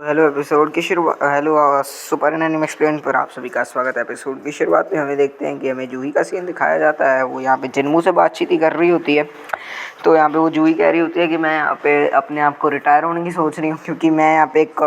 Hello episode की शुरुआत hello super anime explain पर आप सभी का स्वागत है। एपिसोड की शुरुआत में हमें देखते हैं कि हमें जूही का सीन दिखाया जाता है। वो यहाँ पे जिन्मू से बातचीत ही कर रही होती है। तो यहाँ पे वो जूही कह रही होती है कि मैं यहाँ पे अपने आप को रिटायर होने की सोच रही हूँ, क्योंकि मैं यहाँ पे एक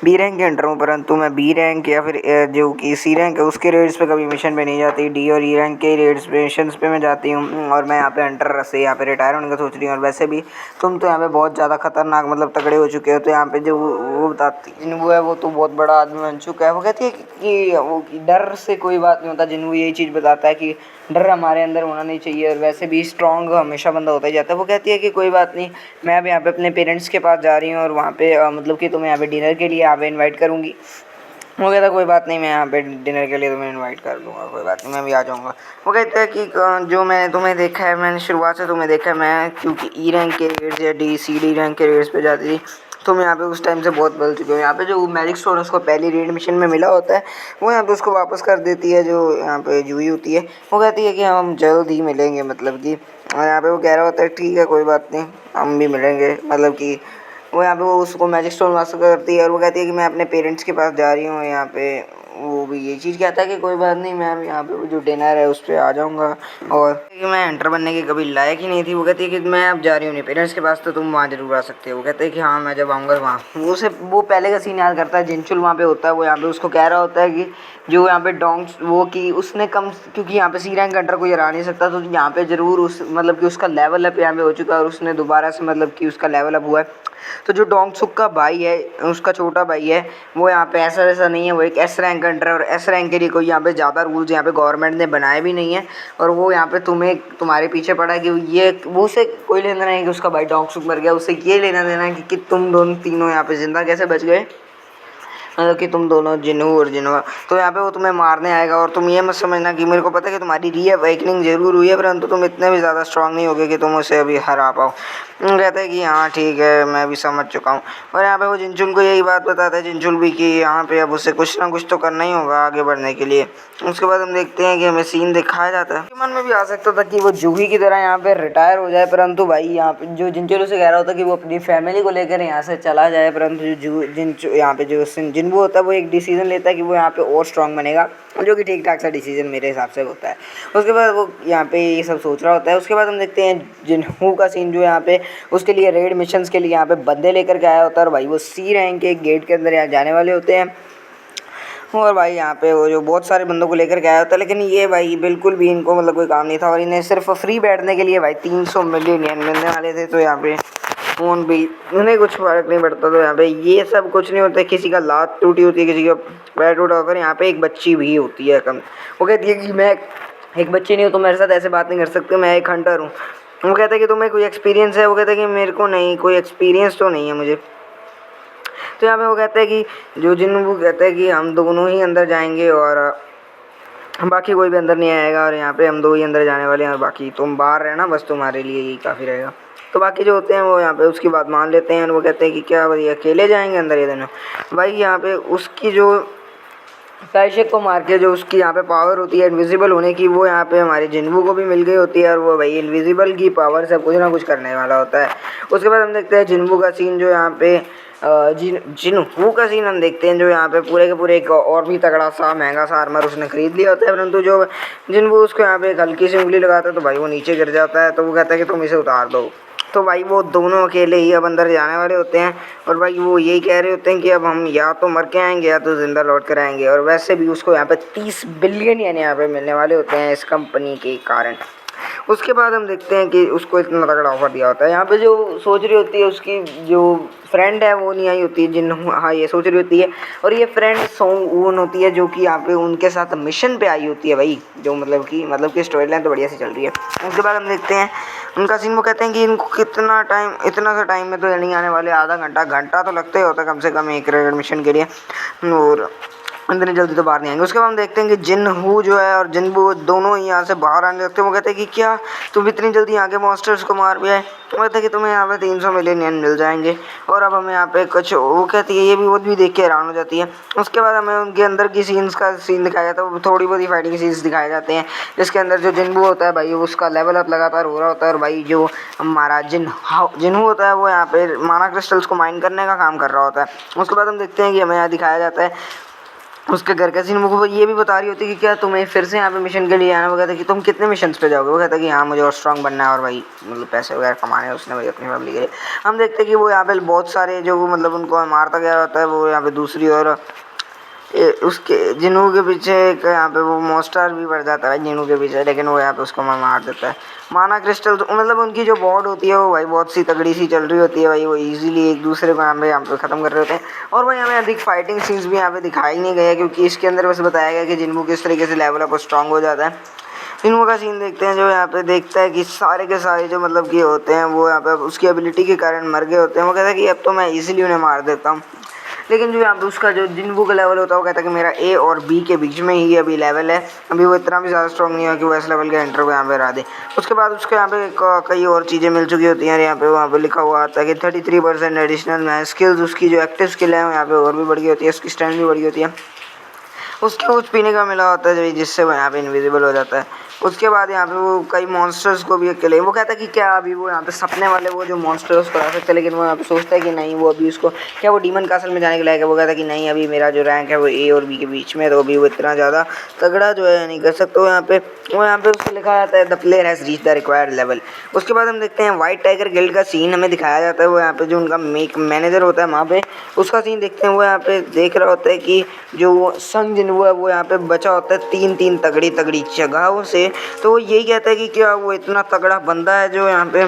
बी रैंक के अंडर हूँ, परंतु मैं बी रैंक या फिर जो कि सी रैंक है उसके रेड्स पे कभी मिशन पे नहीं जाती। डी और ई रैंक के रेड्स पे मिशंस पे मैं जाती हूँ, और मैं यहाँ पे अंडर से यहाँ पे रिटायर होने का सोच रही हूँ। और वैसे भी तुम तो यहाँ पे बहुत ज़्यादा खतरनाक मतलब तगड़े हो चुके हो। तो यहाँ पे जो वो बताती जिन्हू है, वो तो बहुत बड़ा आदमी बन चुका है। वो कहती है कि वो डर से कोई बात नहीं होता। जिन्हू यही चीज़ बताता है कि डर हमारे अंदर होना नहीं चाहिए, और वैसे भी स्ट्रॉन्ग हमेशा बंदा होता ही जाता है। वो कहती है कि कोई बात नहीं, मैं अब यहाँ पे अपने पेरेंट्स के पास जा रही हूँ, और वहाँ पे मतलब कि तुम्हें यहाँ पे डिनर के लिए यहाँ पे इन्वाइट करूँगी। वो कहता है कोई बात नहीं, मैं यहाँ पे डिनर के लिए तुम्हें इनवाइट कर दूँगा, कोई बात नहीं, मैं भी आ जाऊँगा। वो कहता है कि जो मैंने तुम्हें देखा है, मैंने शुरुआत से तुम्हें देखा है, मैं क्योंकि ई रैंक के रेड्स या डी रैंक के रेड्स पे जाती थी, तुम यहाँ पे उस टाइम से बहुत बदल चुके हो। यहाँ पे जो मैजिक स्टोन उसको पहली रेड मिशन में मिला होता है, वो यहाँ पे उसको वापस कर देती है जो यहाँ पे जूही होती है। वो कहती है कि हम जल्द ही मिलेंगे, मतलब कि यहाँ पे वो कह रहा होता है ठीक है कोई बात नहीं, हम भी मिलेंगे, मतलब कि वो यहाँ पे वो उसको मैजिक स्टोन वापस करती है। और वो कहती है कि मैं अपने पेरेंट्स के पास जा रही हूँ। यहाँ पे वो भी ये चीज़ कहता है कि कोई बात नहीं, मैं यहाँ पे जो डिनर है उस पर आ जाऊँगा, और कि मैं एंटर बनने के कभी लायक ही नहीं थी। वो कहती है कि मैं अब जा रही हूँ अपने पेरेंट्स के पास, तो तुम वहाँ जरूर आ सकते हो। वो कहते हैं कि हाँ मैं जब आऊँगा वहाँ। वो पहले का सीन याद करता है। जिनचुल वहाँ पे होता है, वो यहाँ पे उसको कह रहा होता है कि जो यहाँ पे डोंग्स वो कि उसने कम, क्योंकि यहाँ पे सी रैंक अंडर कोई हरा नहीं सकता, तो यहाँ पे ज़रूर उस मतलब कि उसका लेवल अप यहाँ पे हो चुका है, और उसने दोबारा से मतलब कि उसका लेवल अप हुआ है। तो जो डोंगसुक का भाई है, उसका छोटा भाई है, वो यहाँ पे ऐसा वैसा नहीं है, वो एक एस रैंक अंडर है, और एस रैंक के लिए कोई यहाँ पे ज़्यादा रूल्स यहाँ पे गवर्नमेंट ने बनाए भी नहीं है। और वो यहाँ पे तुम्हारे पीछे पड़ा है कि ये वो उसे कोई लेना नहीं है कि उसका भाई डोंगसुक मर गया, उसे ये लेना देना है कि तुम दोनों तीनों यहाँ पे जिंदा कैसे बच गए, मतलब कि तुम दोनों जिन्हू और जिन्हों। तो यहाँ पे वो तुम्हें मारने आएगा, और तुम ये मत समझना कि मेरे को पता है कि तुम्हारी रीअवेकनिंग ज़रूर हुई है, परंतु तुम इतने भी ज़्यादा स्ट्रांग नहीं होगे कि तुम उसे अभी हरा पाओ। कहते हैं कि हाँ ठीक है, मैं भी समझ चुका हूँ। और यहाँ पे वो जिनचुल को यही बात बताता है, जिनचुल भी, कि यहाँ पे अब उसे कुछ ना कुछ तो करना ही होगा आगे बढ़ने के लिए। उसके बाद हम देखते हैं कि हमें सीन दिखाया जाता है। मन में भी आ सकता था कि वो जूही की तरह यहाँ पे रिटायर हो जाए, परंतु भाई यहाँ पे जो जिनचुल उसे कह रहा होता है कि वो अपनी फैमिली को लेकर यहाँ से चला जाए, परंतु यहाँ पे जो जिन्बू होता है वो एक डिसीजन लेता है कि वो यहाँ पे और स्ट्रांग बनेगा, जो कि ठीक ठाक सा डिसीजन मेरे हिसाब से होता है। उसके बाद वो यहाँ पे ये सब सोच रहा होता है। उसके बाद हम देखते हैं जिन्हू का सीन, जो यहाँ पे उसके लिए रेड मिशंस के लिए यहाँ पे बंदे लेकर के आया होता है, और भाई वो सी रैंक के गेट के अंदर यहाँ जाने वाले होते हैं। और भाई यहाँ पे वो जो बहुत सारे बंदों को लेकर के आया होता है, लेकिन ये भाई बिल्कुल भी इनको मतलब कोई काम नहीं था, और इन्हें सिर्फ फ्री बैठने के लिए भाई 300 मिलियन येन मिलने वाले थे। तो यहाँ पे फोन भी उन्हें कुछ फ़र्क नहीं पड़ता। तो यहाँ पे ये सब कुछ नहीं होता है, किसी का लात टूटी होती है, किसी का पैर टूटा होता है। यहाँ पे एक बच्ची भी होती है कम, वो कहती है कि मैं एक बच्ची नहीं हूँ, तो मेरे साथ ऐसे बात नहीं कर सकते, मैं एक हंटर हूँ। वो कहता है कि तुम्हें कोई एक्सपीरियंस है? वो कहता है कि मेरे को नहीं, कोई एक्सपीरियंस तो नहीं है मुझे। तो यहाँ पे वो कहता है कि जो जिन्नू कहता है कि हम दोनों ही अंदर जाएंगे, और बाकी कोई भी अंदर नहीं आएगा, और यहाँ पे हम दो ही अंदर जाने वाले हैं, और बाकी तुम बाहर रहना, बस तुम्हारे लिए यही काफ़ी रहेगा। तो बाकी जो होते हैं वो यहाँ पे उसकी बात मान लेते हैं, और वो कहते हैं कि क्या भाई अकेले जाएंगे अंदर ये दोनों? भाई यहाँ पे उसकी जो पैशे को मार के जो उसकी यहाँ पे पावर होती है इनविजिबल होने की, वो यहाँ पे हमारे जिन्नू को भी मिल गई होती है, और वो भाई इनविजिबल की पावर से कुछ ना कुछ करने वाला होता है। उसके बाद हम देखते हैं जिन्नू का सीन, जो यहाँ पे जिन्हू का सीन हम देखते हैं, जो यहाँ पे पूरे के पूरे एक और भी तगड़ा सा महंगा सा आर्मर उसने खरीद लिया होता है, परंतु जो जिन्नू उसको यहाँ पे एक हल्की सी उंगली लगाता है तो भाई वो नीचे गिर जाता है। तो वो कहता है कि तुम इसे उतार दो। तो भाई वो दोनों अकेले ही अब अंदर जाने वाले होते हैं, और भाई वो यही कह रहे होते हैं कि अब हम या तो मर के आएंगे या तो ज़िंदा लौट कर आएंगे। और वैसे भी उसको यहाँ पे 30 बिलियन यानी यहाँ पे मिलने वाले होते हैं इस कंपनी के कारण। उसके बाद हम देखते हैं कि उसको इतना तगड़ा ऑफर दिया होता है। यहाँ पे जो सोच रही होती है उसकी जो फ्रेंड है वो नहीं आई होती है, जिन हाँ ये सोच रही होती है, और ये फ्रेंड सोंग ऊन होती है, जो कि यहाँ पे उनके साथ मिशन पे आई होती है भाई, जो मतलब कि स्टोरी लाइन तो बढ़िया से चल रही है। उसके बाद हम देखते हैं उनका सीन। वो कहते हैं कि इनको कितना टाइम, इतना सा टाइम में तो नहीं आने वाले, आधा घंटा तो लगता ही होता है कम से कम एक रेड मिशन के लिए। और इतनी जल्दी तो बाहर नहीं आएंगे। उसके बाद हम देखते हैं कि जिनहू जो है और जिनबू दोनों ही यहाँ से बाहर आने लगते हैं। वो कहते हैं कि क्या तुम इतनी जल्दी यहाँ के मॉन्स्टर्स को मार भी आए। वो कहते हैं कि तुम्हें यहाँ पे 300 मिलियन येन मिल जाएंगे और अब हमें यहाँ पे कुछ, वो कहती है ये भी, वो भी देख के हैरान हो जाती है। उसके बाद हमें उनके अंदर की सीन दिखाया जाता है। वो थोड़ी बहुत ही फाइटिंग सीन्स दिखाए जाते हैं जिसके अंदर जो जिनबू होता है भाई उसका लेवल अप लगातार हो रहा होता है और भाई जो हमारा जिनहू होता है वो यहाँ पे माना क्रिस्टल्स को माइन करने का काम कर रहा होता है। उसके बाद हम देखते हैं कि हमें यहाँ दिखाया जाता है उसके घर का सीन। वो ये भी बता रही होती है कि क्या तुम्हें फिर से यहाँ पे मिशन के लिए आना। वो कहता है कि तुम कितने मिशन पे जाओगे। वो कहता है कि हाँ मुझे और स्ट्रांग बनना है और भाई मतलब पैसे वगैरह कमाने हैं उसने भाई अपनी फैमिली के लिए। हम देखते हैं कि वो यहाँ पे बहुत सारे जो मतलब उनको मारता गया होता है वो यहाँ पे दूसरी और उसके जिनू के पीछे एक यहाँ पे वो मॉन्स्टर भी पड़ जाता है जिनू के पीछे, लेकिन वो यहाँ पे उसको मार देता है। माना क्रिस्टल मतलब उनकी जो बॉड होती है वो भाई बहुत सी तगड़ी सी चल रही होती है भाई। वो इजीली एक दूसरे को यहाँ पे ख़त्म कर रहे होते हैं और भाई हमें अधिक फाइटिंग सीन्स भी यहाँ पे दिखाई नहीं गए क्योंकि इसके अंदर बस बताया गया कि जिनू किस तरीके से लेवल अप स्ट्रांग हो जाता है। जिनू का सीन देखते हैं जो यहाँ पे देखता है कि सारे के सारे जो मतलब कि होते हैं वो यहाँ पे उसकी एबिलिटी के कारण मर गए होते हैं। वो कहता है कि अब तो मैं इजीली उन्हें मार देता हूँ, लेकिन जो यहाँ पे उसका जो जिनबू का लेवल होता है वो कहता है कि मेरा ए और बी के बीच में ही अभी लेवल है, अभी वो इतना भी ज़्यादा स्ट्रॉन्ग नहीं है कि वो इस लेवल के एंटर को यहाँ पे हरा दे। उसके बाद उसको यहाँ पे कई और चीज़ें मिल चुकी होती हैं। यहाँ पे वहाँ पे लिखा हुआ आता है कि 33% एडिशनल में स्किल्स, उसकी जो एक्टिव स्किल है यहाँ पे और भी बढ़ गई होती है, उसकी स्ट्रेंथ भी बढ़ गई होती है। उसके कुछ पीने का मिला होता है जिससे वो यहाँ पे इनविजिबल हो जाता है। उसके बाद यहाँ पे वो कई मॉन्स्टर्स को भी अकेले, वो कहता है कि क्या अभी वो यहाँ पे सपने वाले वो जो मॉन्स्टर्स को ला सकते हैं, लेकिन वो यहाँ पे सोचता है कि नहीं वो अभी उसको क्या वो डीमन कासल में जाने के लायक है। वो कहता है कि नहीं अभी मेरा जो रैंक है वो ए और बी के बीच में है, तो अभी वो इतना ज़्यादा तगड़ा जो है नहीं कर सकते। वो यहाँ पे उसको लिखा जाता है the player has reach the required level. उसके बाद हम देखते हैं वाइट टाइगर गिल्ड का सीन हमें दिखाया जाता है। वो यहाँ पे जो उनका मैनेजर होता है वहाँ पे उसका सीन देखते हैं। वो यहाँ पे देख रहा होता है कि जो संग जिन है वो यहाँ पे बचा होता है तीन तगड़ी तगड़ी जगहों से। तो वो यही कहता है कि क्या वो इतना तगड़ा बंदा है जो यहाँ पे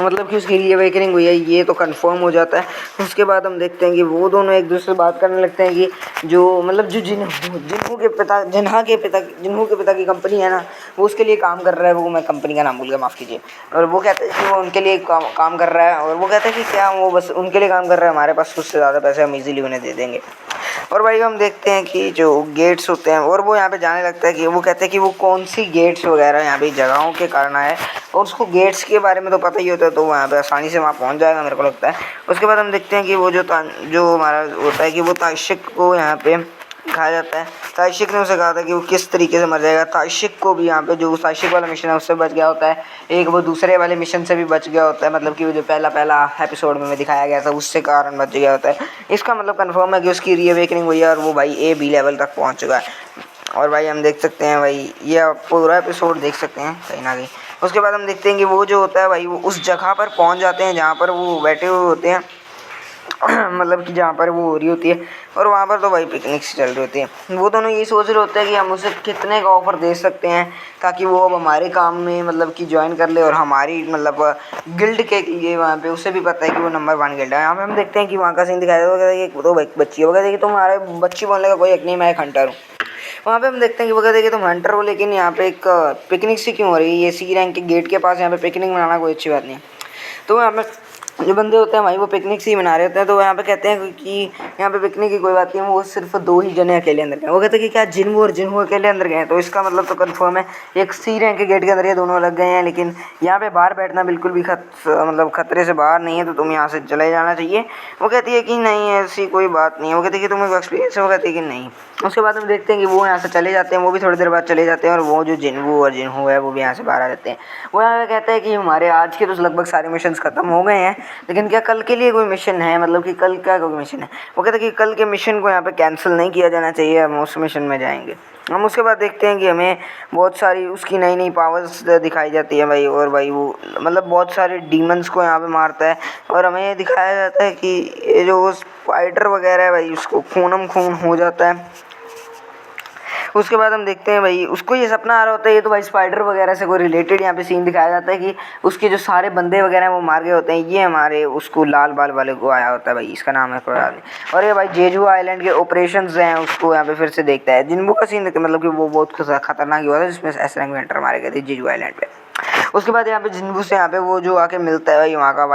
मतलब कि उसकी रीअवेकनिंग हुई है, ये तो कंफर्म हो जाता है। उसके बाद हम देखते हैं कि वो दोनों एक दूसरे से बात करने लगते हैं कि जो मतलब जो जिन्हू के पिता की कंपनी है ना वो उसके लिए काम कर रहा है। वो मैं कंपनी का नाम भूल गया, माफ़ कीजिए। और वो कहते हैं कि वो उनके लिए काम कर रहा है और वो कहते हैं कि क्या वो बस उनके लिए काम कर रहा है, हमारे पास उससे ज़्यादा पैसे हम इजीली उन्हें दे देंगे। और भाई हम देखते हैं कि जो गेट्स होते हैं और वो यहाँ पे जाने लगता है कि वो कहते हैं कि वो कौन सी गेट्स वगैरह यहाँ पे जगहों के कारण आए और उसको गेट्स के बारे में तो पता ही होता है, तो वहाँ पे आसानी से वहाँ पहुँच जाएगा मेरे को लगता है। उसके बाद हम देखते हैं कि वो जो हमारा होता है कि वो ताशिक को यहाँ पे दिखाया जाता है। ताशिक ने उसे कहा था कि वो किस तरीके से मर जाएगा। ताशिक को भी यहाँ पे जो ताशिक वाला मिशन है उससे बच गया होता है, एक वो दूसरे वाले मिशन से भी बच गया होता है, मतलब कि वो जो पहला एपिसोड में दिखाया गया था उससे कारण बच गया होता है। इसका मतलब कंफर्म है कि उसकी रीअवेकनिंग हुई है और वो भाई ए बी लेवल तक पहुँच चुका है। और भाई हम देख सकते हैं भाई ये आप पूरा एपिसोड देख सकते हैं कहीं ना कहीं। उसके बाद हम देखते हैं कि वो जो होता है भाई वो उस जगह पर पहुंच जाते हैं जहाँ पर वो बैठे हुए होते हैं मतलब कि जहाँ पर वो हो रही होती है और वहाँ पर तो भाई पिकनिक्स चल रही होती है। वो दोनों यही सोच रहे होते हैं कि हम उसे कितने का ऑफ़र दे सकते हैं ताकि वो अब हमारे काम में मतलब कि ज्वाइन कर ले और हमारी मतलब गिल्ड के लिए वहाँ पे उसे भी पता है कि वो नंबर 1 गिल्ड है। यहाँ पे हम देखते हैं कि वहाँ का सीन दिखाया जाता है कि तो बच्ची हो गया कि तुम्हारे बच्ची बोलने का कोई हक नहीं, मैं एक हंटर हूँ। वहाँ पे हम देखते हैं कि वो कहते हैं कि तुम हंटर हो लेकिन यहाँ पे एक पिकनिक सी क्यों हो रही है, ये सी रैंक के गेट के पास यहाँ पे पिकनिक मनाना कोई अच्छी बात नहीं है। तो यहाँ पे जो बंदे होते हैं भाई वो पिकनिक सी मना रहे होते हैं, तो यहाँ पे कहते हैं कि यहाँ पे पिकनिक की कोई बात नहीं है, वो सिर्फ 2 ही जने अकेले अंदर गए। वो कहते हैं कि क्या जिन्हू और जिन्हू अकेले अंदर गए हैं, तो इसका मतलब तो कंफर्म है एक सी रैंक के गेट के अंदर ये दोनों लग गए हैं। लेकिन यहाँ पे बाहर बैठना बिल्कुल भी मतलब खतरे से बाहर नहीं है, तो तुम यहाँ से चले जाना चाहिए। वो कहती है कि नहीं ऐसी कोई बात नहीं है। वो कहती है कि तुम्हें एक्सपीरियंस है। वो कहती है कि नहीं। उसके बाद हम देखते हैं कि वो यहाँ से चले जाते हैं, वो भी थोड़ी देर बाद चले जाते हैं और वो जो जिन्हू और जिन्हू है वो भी यहाँ से बाहर आ जाते हैं। वो यहाँ पे कहते हैं कि हमारे आज के तो लगभग सारे मिशन ख़त्म हो गए हैं, लेकिन क्या कल के लिए कोई मिशन है, मतलब कि कल क्या कोई मिशन है। वो कहते हैं कि कल के मिशन को यहाँ पे कैंसिल नहीं किया जाना चाहिए, हम उस मिशन में जाएंगे। हम उसके बाद देखते हैं कि हमें बहुत सारी उसकी नई नई पावर्स दिखाई जाती है भाई, और भाई वो मतलब बहुत सारे डीमंस को यहाँ पे मारता है और हमें ये दिखाया जाता है कि ये जो स्पाइडर वगैरह है भाई उसको खूनम खून हो जाता है। उसके बाद हम देखते हैं भाई उसको ये सपना आ रहा होता है, ये तो भाई स्पाइडर वगैरह से कोई रिलेटेड यहाँ पे सीन दिखाया जाता है कि उसके जो सारे बंदे वगैरह हैं वो मार गए होते हैं। ये हमारे उसको लाल बाल वाले को आया होता है भाई, इसका नाम है कोई आदमी, और ये भाई जेजू आइलैंड के ऑपरेशंस हैं उसको यहाँ पे फिर से देखता है। जिन्बू का सीन मतलब कि वो बहुत खतरनाक हुआ था जिसमें एस रैंक वेंटर मारे गए थे जेजू आइलैंड पे। उसके बाद यहाँ पे जिन्बू से यहाँ पे वो जो आके मिलता है भाई वहाँ का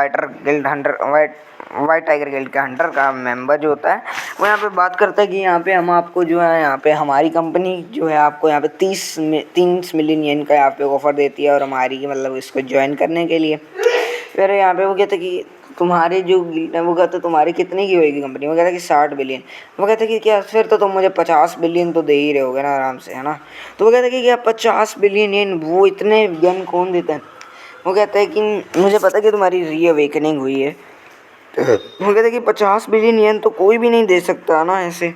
वाइट टाइगर गिल्ड का हंटर का मेंबर जो होता है वो यहाँ पे बात करता है कि यहाँ पे हम आपको जो है यहाँ पे हमारी कंपनी जो है आपको यहाँ पे 30 मिलियन येन का यहाँ पे ऑफ़र देती है और हमारी मतलब इसको ज्वाइन करने के लिए। फिर यहाँ पे वो कहते कि तुम्हारी जो गिल्ड है वो कहते तुम्हारी कितने की होएगी कंपनी, वो कहता कि 60 बिलियन। वो कहते कि क्या फिर तो तुम मुझे 50 बिलियन तो दे ही रहे होगे ना आराम से, है ना। तो वो कहते कि क्या 50 बिलियन येन वो इतने येन कौन देता है। वो कहता है कि मुझे पता है कि तुम्हारी रीअवेकनिंग हुई है। वो कहते कि 50 बिलियन येन तो कोई भी नहीं दे सकता ना ऐसे।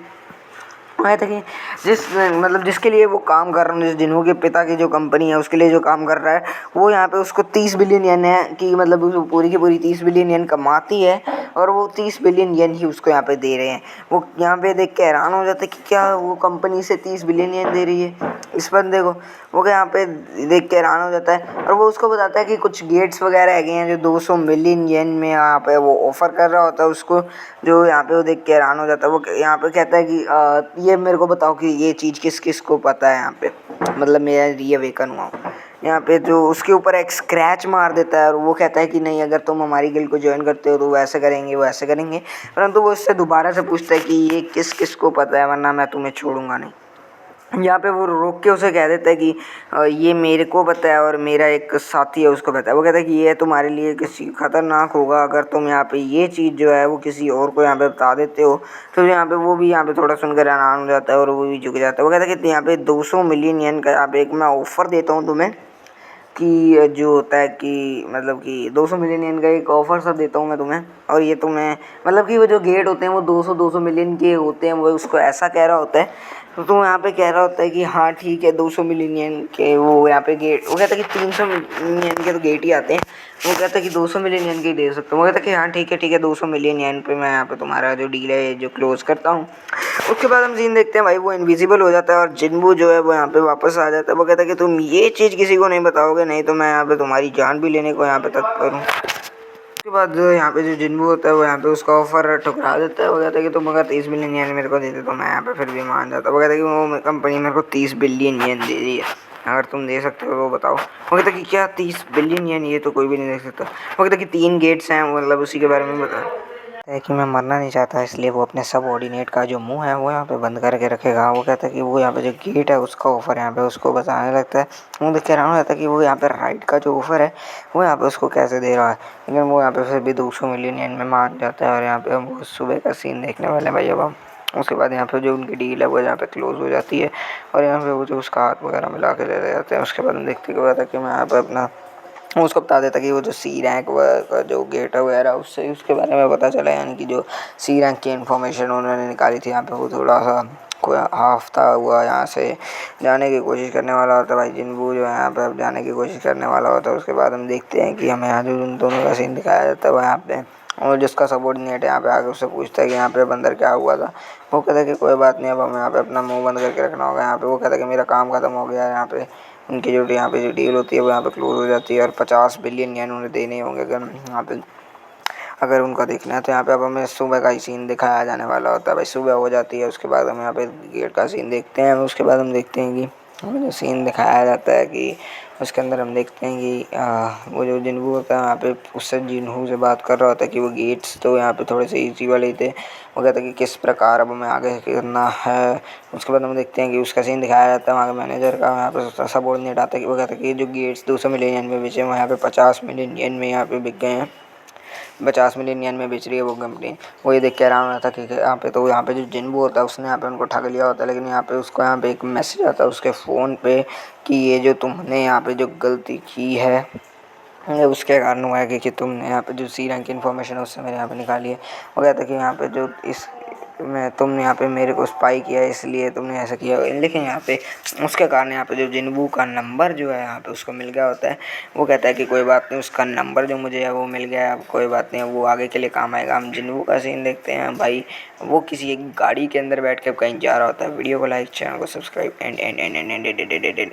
कहता कि जिसके लिए वो काम कर रहा है, जिस जिन्हों के पिता की जो कंपनी है उसके लिए जो काम कर रहा है वो यहाँ पे उसको 30 बिलियन येन है कि मतलब वो पूरी की पूरी 30 बिलियन येन कमाती है और वो 30 बिलियन येन ही उसको यहाँ पे दे रहे हैं। वो यहाँ पे देख के हैरान हो जाता है कि क्या वो कंपनी से 30 बिलियन येन दे रही है इस बंदे को। वो यहाँ पे देख के हैरान हो जाता है और वो उसको बताता है कि कुछ गेट्स वगैरह है हैं जो 200 मिलियन येन में यहाँ पे वो ऑफ़र कर रहा होता है उसको। जो यहाँ पे वो देख के हैरान हो जाता है। वो यहाँ पे कहता है कि ये मेरे को बताओ कि ये चीज़ किस किस को पता है यहाँ पे, मतलब मेरा रीअवेकन हुआ हूँ। यहाँ पे जो उसके ऊपर एक स्क्रैच मार देता है और वो कहता है कि नहीं, अगर तुम हमारी गिल्ड को ज्वाइन करते हो तो वो ऐसे करेंगे वो ऐसे करेंगे। परंतु वो उससे दोबारा से पूछता है कि ये किस किस को पता है, वरना मैं तुम्हें छोड़ूंगा नहीं। यहाँ पे वो रोक के उसे कह देता है कि ये मेरे को पता है और मेरा एक साथी है उसको पता है। वो कहता है कि ये तुम्हारे लिए किसी खतरनाक होगा अगर तुम यहाँ पे ये चीज़ जो है वो किसी और को यहाँ पे बता देते हो। तो यहाँ पे वो भी यहाँ पे थोड़ा सुनकर हैरान हो जाता है और वो भी झुक जाता है। वो कहता है कि यहाँ पे 200 मिलियन येन का यहाँ पे एक मैं ऑफ़र देता हूँ तुम्हें कि जो होता है कि मतलब कि 200 मिलियन येन का एक ऑफ़र सा देता हूँ मैं तुम्हें। और ये तुम्हें मतलब कि वो जो गेट होते हैं वो 200 मिलियन के होते हैं, वो उसको ऐसा कह रहा होता है। तो यहाँ पे कह रहा होता है कि हाँ ठीक है 200 मिलियन येन के वो यहाँ पे गेट। वो कहता है कि 300 मिलियन येन के तो गेट ही आते हैं। वो कहता है कि 200 मिलियन येन के ही दे सकता हूँ। वो कहता है कि हाँ ठीक है 200 मिलियन येन पे मैं यहाँ पे तुम्हारा जो डील है जो क्लोज़ करता हूँ। उसके बाद हम सीन देखते हैं भाई वो इनविजिबल हो जाता है और जिन्बू जो है वो यहाँ पे वापस आ जाता है। वो कहता है कि तुम ये चीज़ किसी को नहीं बताओगे, नहीं तो मैं यहाँ पे तुम्हारी जान भी लेने को यहाँ पे तत्पर हूँ। उसके बाद यहाँ पे जो जिन्बू होता है वो यहाँ पे उसका ऑफ़र ठुकरा देता है। वो कहता है कि तुम अगर 30 बिलियन येन मेरे को देते तो मैं यहाँ पे फिर भी मान जाता। वो कहता है कि वो कंपनी मेरे को 30 बिलियन येन दे रही है, अगर तुम दे सकते हो तो बताओ। वो कहता है कि क्या 30 बिलियन येन, ये तो कोई भी नहीं दे सकता। वो कहता है कि 3 गेट्स हैं, मतलब उसी के बारे में बता है कि मैं मरना नहीं चाहता, इसलिए वो अपने सबऑर्डिनेट का जो मुंह है वो यहाँ पे बंद करके रखेगा। वो कहता है कि वो यहाँ पे जो गेट है उसका ऑफ़र यहाँ पे उसको बताने लगता है। वो देख के हैरान हो जाता है कि वो यहाँ पे राइट का जो ऑफ़र है वो यहाँ पे उसको कैसे दे रहा है। लेकिन वो यहाँ पे फिर भी 200 मिलियन येन में मान जाता है। और यहाँ पे हम सुबह का सीन देखने वाले हैं भाई अब हम। उसके बाद यहाँ पे जो उनकी डील है वो यहाँ पे क्लोज़ हो जाती है और यहाँ पे वो जो उसका हाथ वगैरह मिला के ले जाते हैं। उसके बाद हम देखते हैं कि मैं यहाँ पर अपना वो उसको बता देता कि वो जो सी रैंक का जो गेट है वगैरह उससे उसके बारे में पता चला, यानी कि जो सी रैंक की इन्फॉर्मेशन उन्होंने निकाली थी। यहाँ पे वो थोड़ा सा कोई हफ्ता हुआ यहाँ से जाने की कोशिश करने वाला होता है भाई जिन्बू जो है यहाँ पे अब जाने की कोशिश करने वाला होता है। उसके बाद हम देखते हैं कि हमें यहाँ जो उन दोनों का सीन दिखाया जाता है वो यहाँ पे, और जिसका सबऑर्डिनेट है यहाँ पे आके उससे पूछता है कि यहाँ पे बंदर क्या हुआ था। वो कहता है कि कोई बात नहीं, अब हमें यहाँ पे अपना मुँह बंद करके रखना होगा। यहाँ पे वो कहता है कि मेरा काम ख़त्म हो गया है। यहाँ पे उनकी जो यहाँ पे जो डील होती है वो यहाँ पे क्लोज़ हो जाती है और 50 बिलियन येन उन्हें देने होंगे अगर यहाँ पे अगर उनका देखना है। तो यहाँ पे अब हमें सुबह का ही सीन दिखाया जाने वाला होता है भाई। सुबह हो जाती है, उसके बाद हम यहाँ पे गेट का सीन देखते हैं। उसके बाद हम देखते हैं कि हमें जो सीन दिखाया जाता है कि उसके अंदर हम देखते हैं कि वो जो जिन्बू होता है यहाँ पे उससे जिन्हू से बात कर रहा होता है कि वो गेट्स तो यहाँ पे थोड़े से ईजी वाले थे। वो कहता है कि किस प्रकार अब हमें आगे करना है। उसके बाद हम देखते हैं कि उसका सीन दिखाया जाता है वहाँ के मैनेजर का। यहाँ पे सबऑर्डिनेट आता है कि वो कहता है कि जो गेट्स 200 मिलियन येन में बेचे हैं वो यहाँ पे 50 मिलियन येन में यहाँ पे बिक गए हैं। 50 मिलियन येन में बेच रही है वो कंपनी। वो ये देख के हैरान होता है कि यहाँ पे जो जिन्बू होता है उसने यहाँ पे उनको ठग लिया होता है। लेकिन यहाँ पे उसको यहाँ पे एक मैसेज आता है उसके फ़ोन पे कि ये जो तुमने यहाँ पे जो गलती की है उसके कारण हुआ है कि तुमने यहाँ पे जो सी रैंक की इन्फॉर्मेशन है उससे मेरे यहाँ पे निकाली है। वो कहता है कि यहाँ पे जो तुमने यहाँ पे मेरे को स्पाई किया है इसलिए तुमने ऐसा किया। लेकिन यहाँ पे उसके कारण यहाँ पे जो जिन्बू का नंबर जो है यहाँ पे उसको मिल गया होता है। वो कहता है कि कोई बात नहीं, उसका नंबर जो मुझे है वो मिल गया है, अब कोई बात नहीं, वो आगे के लिए काम आएगा। हम जिन्बू का सीन देखते हैं भाई, वो किसी एक गाड़ी के अंदर बैठ के कहीं जा रहा होता है। वीडियो को लाइक, चैनल को सब्सक्राइब एंड